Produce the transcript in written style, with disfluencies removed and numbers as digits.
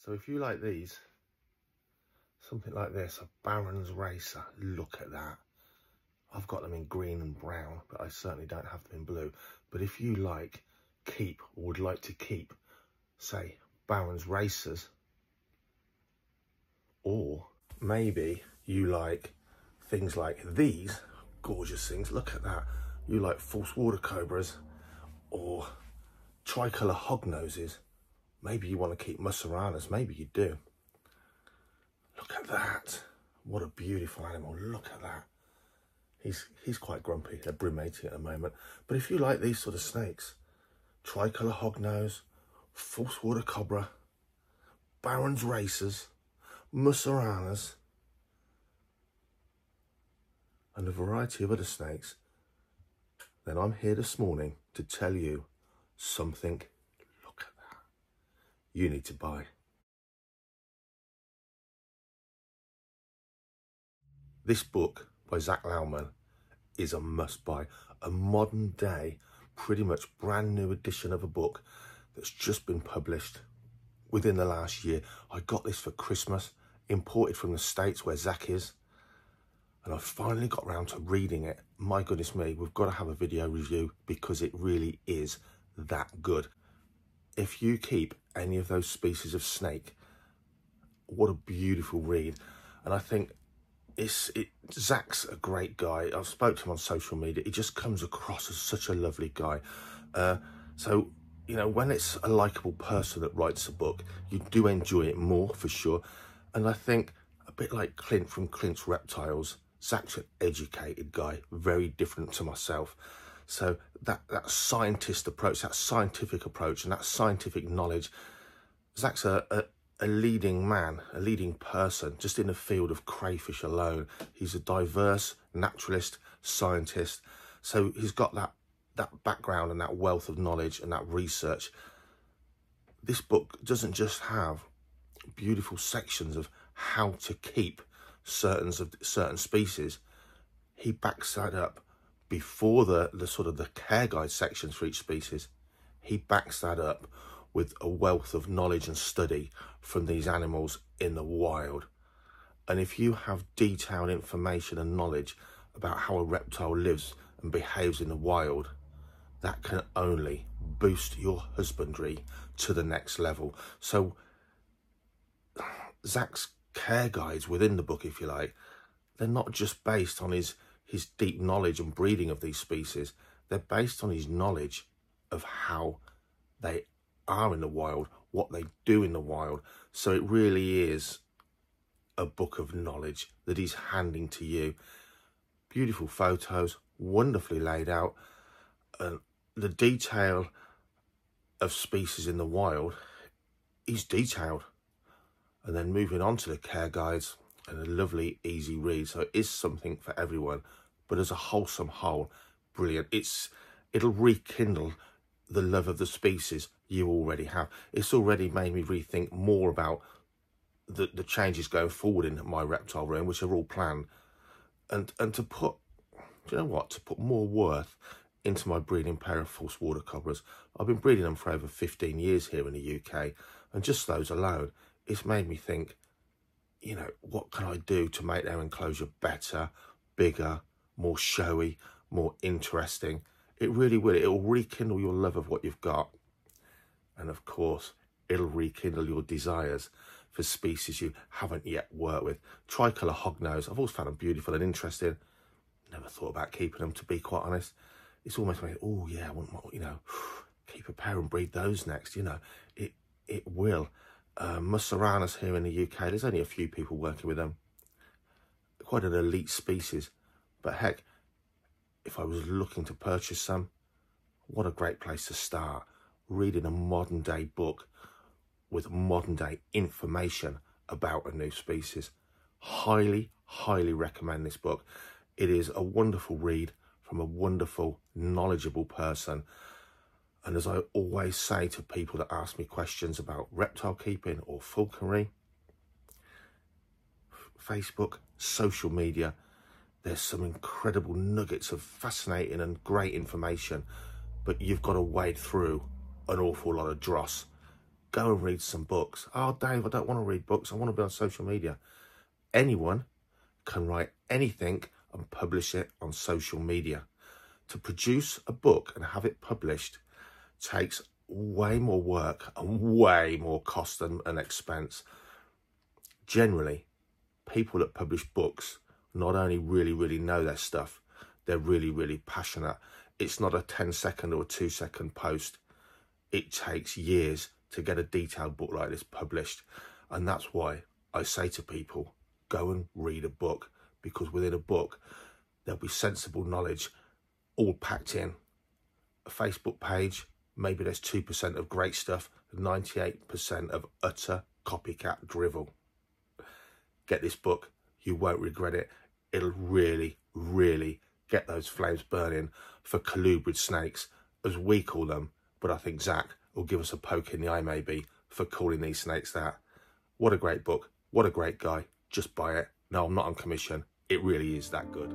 So if you like these, something like this, a Baron's Racer, look at that. I've got them in green and brown, but I certainly don't have them in blue. But if you like, keep, or would like to keep, say, Baron's Racers, or maybe you like things like these, gorgeous things, look at that. You like false water cobras, or tricolour hognoses. Maybe you want to keep Mussaranas, maybe you do. Look at that. What a beautiful animal, look at that. He's quite grumpy, they're brillainting at the moment. But if you like these sort of snakes, tricolour hognose, false water cobra, Baron's Racers, Mussaranas, and a variety of other snakes, then I'm here this morning to tell you something, look at that, you need to buy. This book by Zach Lauman is a must-buy, a modern day, pretty much brand new edition of a book that's just been published within the last year. I got this for Christmas, imported from the States where Zach is, and I finally got around to reading it. My goodness me, we've got to have a video review because it really is that good. If you keep any of those species of snake, what a beautiful read. And I think Zach's a great guy. I've spoke to him on social media. He just comes across as such a lovely guy. So, you know, when it's a likeable person that writes a book, you do enjoy it more for sure. And I think a bit like Clint from Clint's Reptiles, Zach's an educated guy, very different to myself. So that scientist approach, that scientific approach and that scientific knowledge, Zach's a leading man, a leading person, just in the field of crayfish alone. He's a diverse naturalist, scientist. So he's got that background and that wealth of knowledge and that research. This book doesn't just have beautiful sections of how to keep certain species. He backs that up before the sort of the care guide sections for each species. He backs that up with a wealth of knowledge and study from these animals in the wild. And if you have detailed information and knowledge about how a reptile lives and behaves in the wild, that can only boost your husbandry to the next level. So Zach's care guides within the book, if you like, they're not just based on his deep knowledge and breeding of these species. They're based on his knowledge of how they are in the wild, what they do in the wild. So it really is a book of knowledge that he's handing to you. Beautiful photos, wonderfully laid out, and the detail of species in the wild is detailed. And then moving on to the care guides and a lovely easy read. So it is something for everyone, but as a wholesome whole, brilliant. It'll rekindle the love of the species you already have. It's already made me rethink more about the changes going forward in my reptile room, which are all planned, and to put, do you know what, to put more worth into my breeding pair of false water cobras. I've been breeding them for over 15 years here in the UK, and just those alone, it's made me think, you know, what can I do to make their enclosure better, bigger, more showy, more interesting? It really will. It'll rekindle your love of what you've got. And of course, it'll rekindle your desires for species you haven't yet worked with. Tricolour hognose, I've always found them beautiful and interesting. Never thought about keeping them, to be quite honest. It's almost like, oh yeah, I want more, you know, keep a pair and breed those next, you know. It will. Mussaranas here in the UK, there's only a few people working with them. Quite an elite species. But heck, if I was looking to purchase some, what a great place to start. Reading a modern day book with modern day information about a new species. Highly, highly recommend this book. It is a wonderful read from a wonderful, knowledgeable person. And as I always say to people that ask me questions about reptile keeping or falconry, Facebook, social media, there's some incredible nuggets of fascinating and great information, but you've got to wade through an awful lot of dross Go and read some books. Oh, Dave, I don't want to read books. I want to be on social media. Anyone can write anything and publish it on social media. To produce a book and have it published takes way more work and way more cost and expense. Generally, people that publish books not only really know their stuff, they're really passionate. It's not a 10-second or a 2-second post. It takes years to get a detailed book like this published. And that's why I say to people, go and read a book, because within a book, there'll be sensible knowledge all packed in. A Facebook page, maybe there's 2% of great stuff, 98% of utter copycat drivel. Get this book, you won't regret it. It'll really get those flames burning for colubrid snakes, as we call them. But I think Zach will give us a poke in the eye maybe for calling these snakes that. What a great book. What a great guy. Just buy it. No, I'm not on commission. It really is that good.